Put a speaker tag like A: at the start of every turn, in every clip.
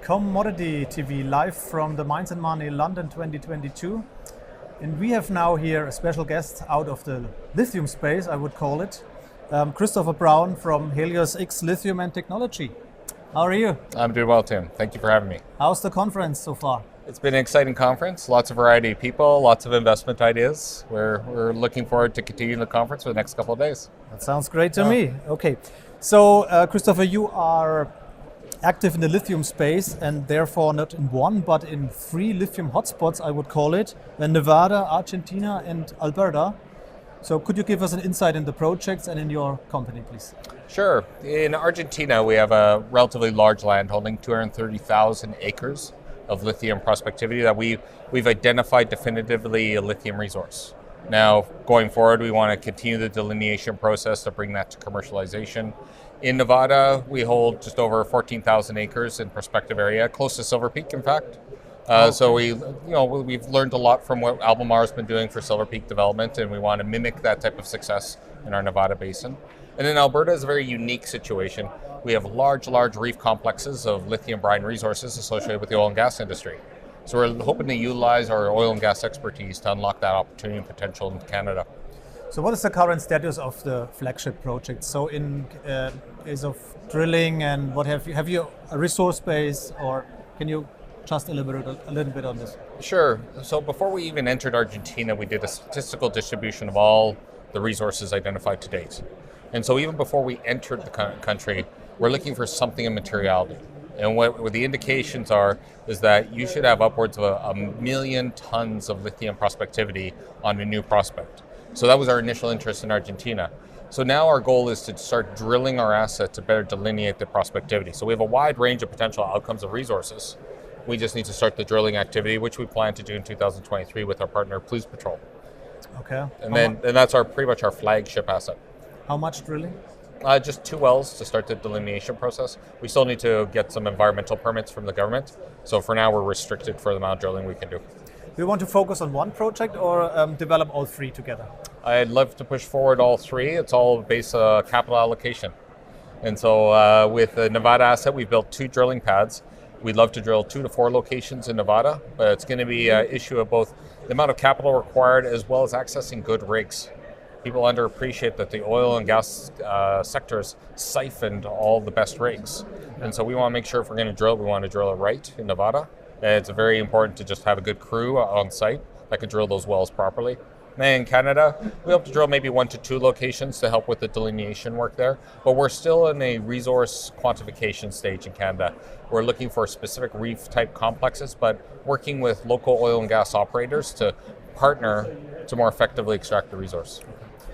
A: Commodity TV live from the Mines and Money London 2022. And we have now here a special guest out of the lithium space, I would call it, Christopher Brown from HeliosX Lithium and Technology. How are you?
B: I'm doing well, Tim. Thank you for having me.
A: How's the conference so far?
B: It's been an exciting conference, lots of variety of people, lots of investment ideas. We're looking forward to continuing the conference for the next couple of days.
A: That sounds great to me. Okay, so Christopher, you are active in the lithium space and therefore not in one, but in 3 lithium hotspots, I would call it, in Nevada, Argentina and Alberta. So could you give us an insight in the projects and in your company, please?
B: Sure. In Argentina, we have a relatively large land holding, 230,000 acres of lithium prospectivity that we've identified definitively a lithium resource. Now, going forward, we want to continue the delineation process to bring that to commercialization. In Nevada, we hold just over 14,000 acres in prospective area, close to Silver Peak, in fact. So we've learned a lot from what Albemarle's been doing for Silver Peak development, and we want to mimic that type of success in our Nevada basin. And in Alberta is a very unique situation. We have large reef complexes of lithium brine resources associated with the oil and gas industry. So we're hoping to utilize our oil and gas expertise to unlock that opportunity and potential in Canada.
A: So what is the current status of the flagship project? So in case of drilling and what have you a resource base, or can you just elaborate a little bit on this?
B: Sure. So before we even entered Argentina, we did a statistical distribution of all the resources identified to date. And so even before we entered the country, we're looking for something in materiality. And what the indications are is that you should have upwards of a million tons of lithium prospectivity on a new prospect. So that was our initial interest in Argentina. So now our goal is to start drilling our asset to better delineate the prospectivity. So we have a wide range of potential outcomes of resources. We just need to start the drilling activity, which we plan to do in 2023 with our partner Plus Patrol.
A: Okay.
B: And that's pretty much our flagship asset.
A: How much drilling?
B: Just 2 wells to start the delineation process. We still need to get some environmental permits from the government. So for now, we're restricted for the amount of drilling we can do.
A: Do you want to focus on one project or develop all 3 together?
B: I'd love to push forward all 3. It's all based on capital allocation. And so with the Nevada asset, we've built 2 drilling pads. We'd love to drill 2 to 4 locations in Nevada, but it's going to be an issue of both the amount of capital required as well as accessing good rigs. People underappreciate that the oil and gas sectors siphoned all the best rigs. And so we want to make sure if we're going to drill, we want to drill it right in Nevada. And it's very important to just have a good crew on site that can drill those wells properly. And in Canada, we hope to drill maybe 1 to 2 locations to help with the delineation work there. But we're still in a resource quantification stage in Canada. We're looking for specific reef type complexes, but working with local oil and gas operators to partner to more effectively extract the resource.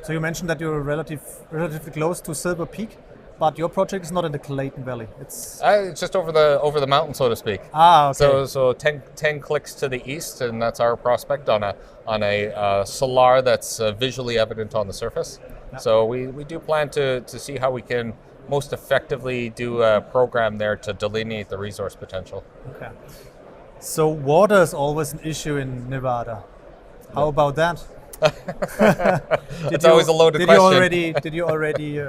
A: So you mentioned that you're relatively close to Silver Peak, but your project is not in the Clayton Valley. It's
B: just over the mountain, so to speak.
A: Ah, okay.
B: So 10 clicks to the east, and that's our prospect on a solar that's visually evident on the surface. Yeah. So we do plan to see how we can most effectively do a program there to delineate the resource potential.
A: Okay. So water is always an issue in Nevada. How about that?
B: It's always a loaded question.
A: Did you already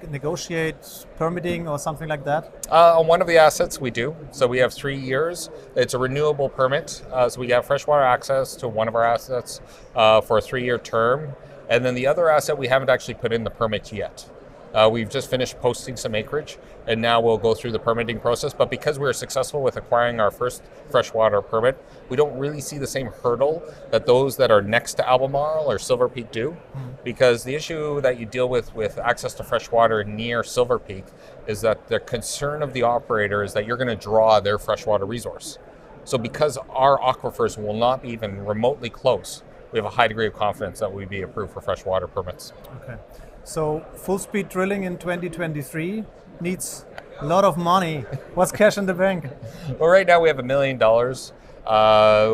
A: negotiate permitting or something like that?
B: On one of the assets we do. So we have 3 years. It's a renewable permit. So we have freshwater access to one of our assets for a 3-year term. And then the other asset, we haven't actually put in the permit yet. We've just finished posting some acreage, and now we'll go through the permitting process. But because we were successful with acquiring our first freshwater permit, we don't really see the same hurdle that those that are next to Albemarle or Silver Peak do. Because the issue that you deal with access to fresh water near Silver Peak is that the concern of the operator is that you're going to draw their freshwater resource. So because our aquifers will not be even remotely close, we have a high degree of confidence that we'd be approved for freshwater permits.
A: Okay. So full speed drilling in 2023 needs a lot of money. What's cash in the bank?
B: Well, right now we have $1 million.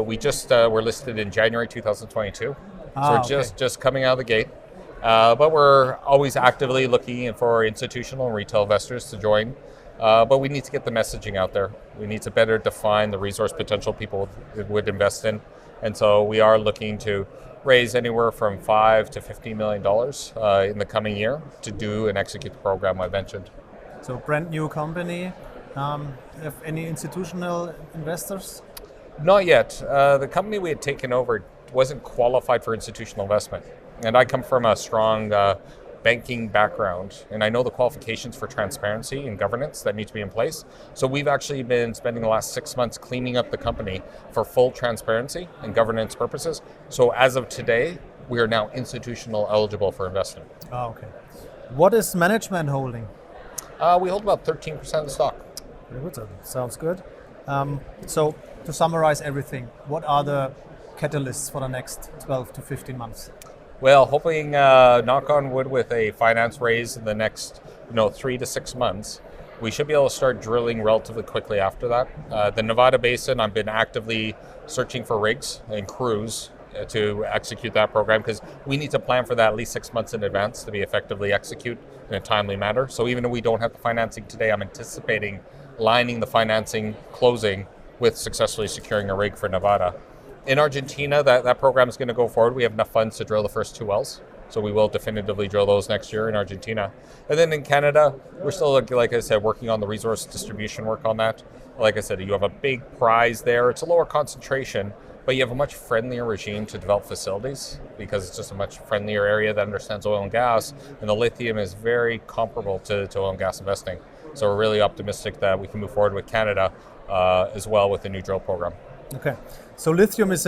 B: We just were listed in January 2022. So we're just coming out of the gate. But we're always actively looking for institutional and retail investors to join. But we need to get the messaging out there. We need to better define the resource potential people would invest in. And so we are looking to raise anywhere from $5 to $50 million in the coming year to do and execute the program I mentioned.
A: So brand new company. Have any institutional investors?
B: Not yet. The company we had taken over wasn't qualified for institutional investment. And I come from a strong banking background, and I know the qualifications for transparency and governance that need to be in place. So we've actually been spending the last 6 months cleaning up the company for full transparency and governance purposes. So as of today, we are now institutional eligible for investment.
A: Oh, okay. What is management holding?
B: We hold about 13% of the stock.
A: Very good. Sounds good. So to summarize everything, what are the catalysts for the next 12 to 15 months?
B: Well, hoping, knock on wood, with a finance raise in the next 3 to 6 months, we should be able to start drilling relatively quickly after that. The Nevada Basin, I've been actively searching for rigs and crews to execute that program, because we need to plan for that at least 6 months in advance to be effectively execute in a timely manner. So even if we don't have the financing today, I'm anticipating lining the financing closing with successfully securing a rig for Nevada. In Argentina, that program is going to go forward. We have enough funds to drill the first 2 wells, so we will definitively drill those next year in Argentina. And then in Canada, we're still, like I said, working on the resource distribution work on that. Like I said, you have a big prize there. It's a lower concentration, but you have a much friendlier regime to develop facilities, because it's just a much friendlier area that understands oil and gas, and the lithium is very comparable to oil and gas investing. So we're really optimistic that we can move forward with Canada as well with the new drill program.
A: Okay, so lithium is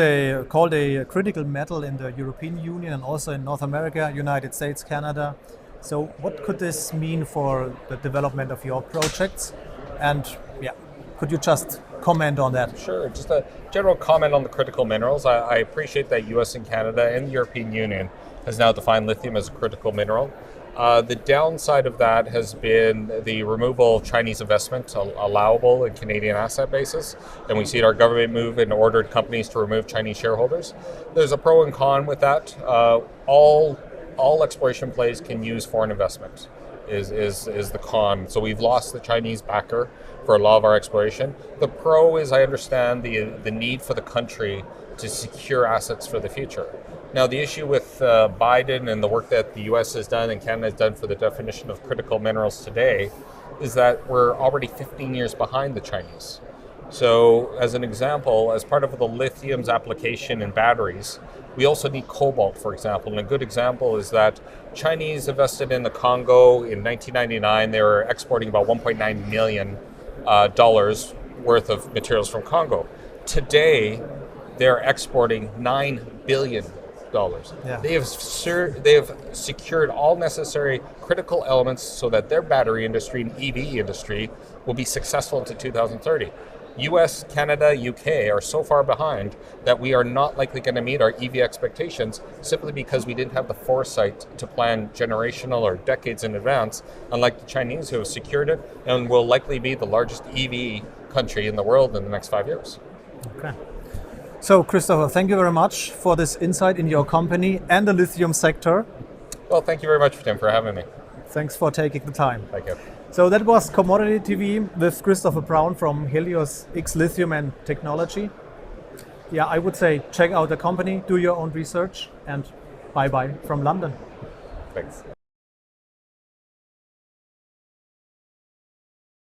A: called a critical metal in the European Union and also in North America, United States, Canada. So what could this mean for the development of your projects? And could you just comment on that?
B: Sure, just a general comment on the critical minerals. I appreciate that US and Canada and the European Union has now defined lithium as a critical mineral. The downside of that has been the removal of Chinese investment allowable in Canadian asset bases, and we see our government move and ordered companies to remove Chinese shareholders. There's a pro and con with that. All exploration plays can use foreign investment is the con. So we've lost the Chinese backer for a lot of our exploration. The pro is I understand the need for the country to secure assets for the future. Now, the issue with Biden and the work that the US has done and Canada has done for the definition of critical minerals today is that we're already 15 years behind the Chinese. So, as an example, as part of the lithium's application in batteries, we also need cobalt, for example. And a good example is that Chinese invested in the Congo in 1999. They were exporting about $1.9 million worth of materials from Congo. Today, they're exporting $9 billion.
A: Yeah.
B: They have secured all necessary critical elements so that their battery industry and EV industry will be successful into 2030. US, Canada, UK are so far behind that we are not likely going to meet our EV expectations simply because we didn't have the foresight to plan generational or decades in advance, unlike the Chinese who have secured it and will likely be the largest EV country in the world in the next 5 years.
A: Okay. So, Christopher, thank you very much for this insight in your company and the lithium sector.
B: Well, thank you very much, Tim, for having me.
A: Thanks for taking the time.
B: Thank you.
A: So that was Commodity TV with Christopher Brown from HeliosX Lithium and Technology. I would say check out the company, do your own research, and bye-bye from London.
B: Thanks.